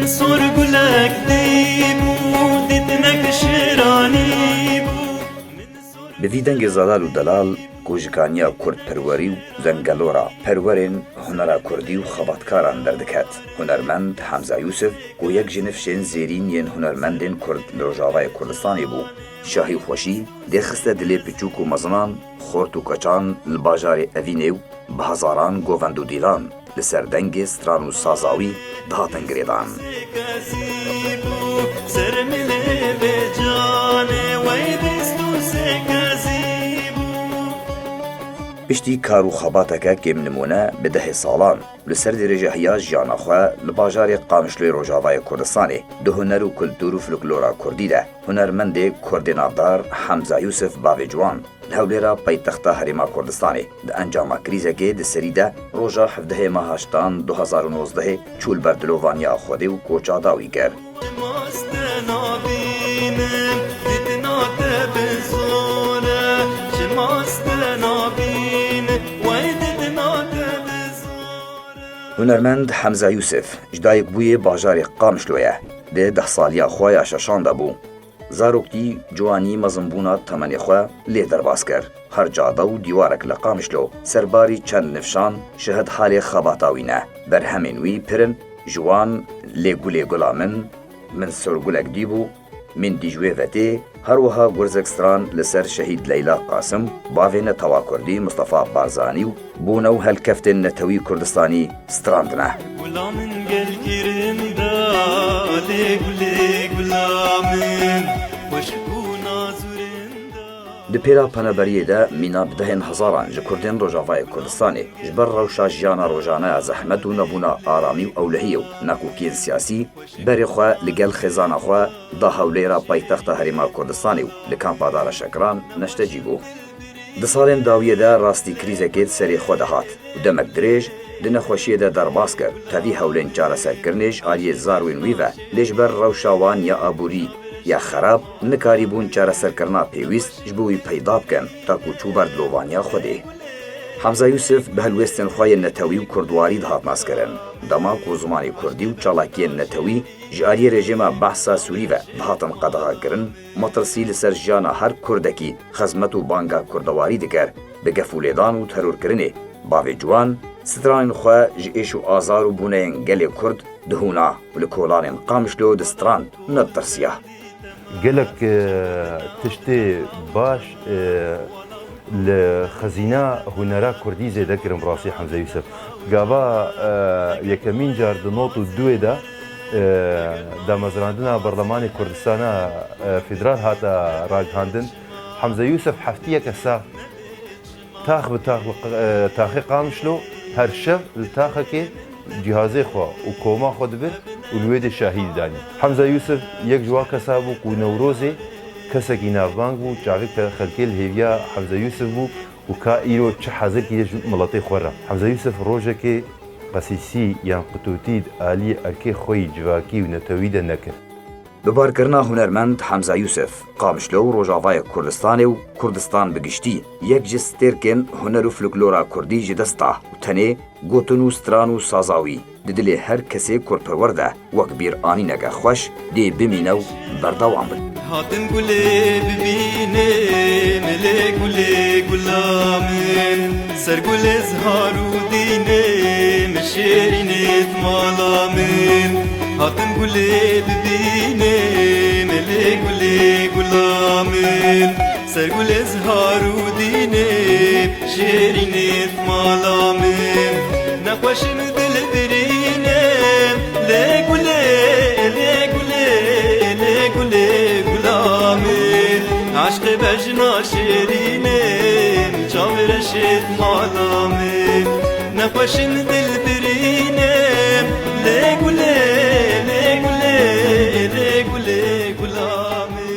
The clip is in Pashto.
سرگلک دیبو دیتنک شرانی بو. به وی دنگ زادال و دلال گوژکانیا کرد پروری و زنگلورا پرورین هنرا کردی و خباتکاران دردکت. هنرمند حمزه یوسف گو یک جنفشین زیرین ین هنرمندین کرد روژاوای کردستانی بو. شاهی خوشی دخسته دلی پچوک و مزنان خورت و کچان لباجار اوینه و به هزاران گووند و دیلان لسر دنگ ستران و سازاوی دهاتن گریدان. پشتی کار و خباتکه کم نمونه به 10 سالان لسر درجه هیاج جانا خواه لباجار قامشلوی روژاوای کردستانی ده هنر و کلتور و فلکلورا کردی ده هنرمند کرد نافدار حمزه یوسف باوی جوان لهولیرا پایتخت هریما کردستانی ده انجام کریزه که ده سری ده روژا 17 ماه هشتان 2019 چول بردلووانیا خوده و کوچاداوی گر. هنرمند حمزه یوسف جدایک بوی باجار قامشلویه ده 10 سالیا خواه ششانده بو. زاروکتی جوانی مزنبونا تمنی خواه لی درباز کر. هر جاده و دیوارک لقامشلو سرباری چند نفشان شهد حال خباتاوینه. بر همینوی پرن جوان لی گولی گلامن من سرگولک دیبو من دیجوی وطی هر وها گرزکستران لسر شهید لیلا قاسم باوین توا کردی مصطفى بارزانی و بونو هل کفت نتوی کردستانی ستراندنه. گلامن گل گرنده لی گلی گلامن خوشبونا زورنده. ده پیرا پنبریه ده مینا بدهن هزاران جکردین روژاوای کردستانی جبر روشا جیانا روژانه زحمت و نبونا آرامی و اولهیو ناکوکین سیاسی بری خواه لگل خزانه خواه دا هولیرا پایتخت هریما کردستانی و لکان پادار شکران نشته جیبو. ده سالین داویه ده راستی کریزه کید سری خود هات و دمک دریج ده نخوشیه ده درباز کرد تاوی هولین چاره سرکرنش آلیه زاروین ویوه لجبر روشاوان یا آبوری یا خراب نکاری بون چاره سرکرنا پیویست جبوی پیدا بکن تا کوچو بردلووانیا خوده. حمزه یوسف به هلوستن خواه نتوی و کردواری دهات ناس کرن. دماغ و زمانی کردی و چالاکی نتوی جاری رژیم بحثا سوری و دهاتن قدغا کرن مترسی لسر جانا هر کردکی خزمت و بانگا کردواری دگر به گفولیدان و ترور کرنه. باوی جوان ستران خواه جئیش و آزار و بونه گل کرد دهونا و لکولان قامشلو دستران ندرسیه. گلک تشتی باش لخزینه هنرا کردی زیده کرم راسی حمزه یوسف گاوا یکمین جار دنوت و دوی ده مزراندنا برلمان کردستان فدرال هاتا راگهاندن حمزه یوسف هفتیه کسا تاخ تاخی قامشلو هر شب لتاخه که جهازی خواه و کوما خود بر ولوید شاهید دانی. حمزه یوسف یک جوا کسا بو و نوروزی کسا کی نافبانگ بو چاقی خلکی الهیویا حمزه یوسف بو و که ایرو چه حاضر کیش ملاتی خوره. حمزه یوسف روژه که قسیسی یان قطوتید آلی ارکی خوی جواکی و نتوید نکر. ببارکرنا هنرمند حمزه یوسف قامشلو روژاوای کردستانی و کردستان بگشتی یک جس ترکن هنر و فلکلورا کردی جدستا و تنه گوتن و ستران و سازاوی ددلی هر کسی کرد پرورده وک بیر آنی نگه خوش دی بمینه و بردوام بد. هاتن گلی ببینه ملی گلی گلامن سر گل ازهارو دینه مشیرینت مالامن هاتن گلی ببینه ملی گلی گلامن سر گل ازهارو دینه شیرینت مالامن نخوشن دل برینه لی گلی لی گلی لی گلی گلامن عشق بجنا شیرینه چاورشت مالامن نخوشن دل برینه لی گلی لی گلی لی گلی گلامن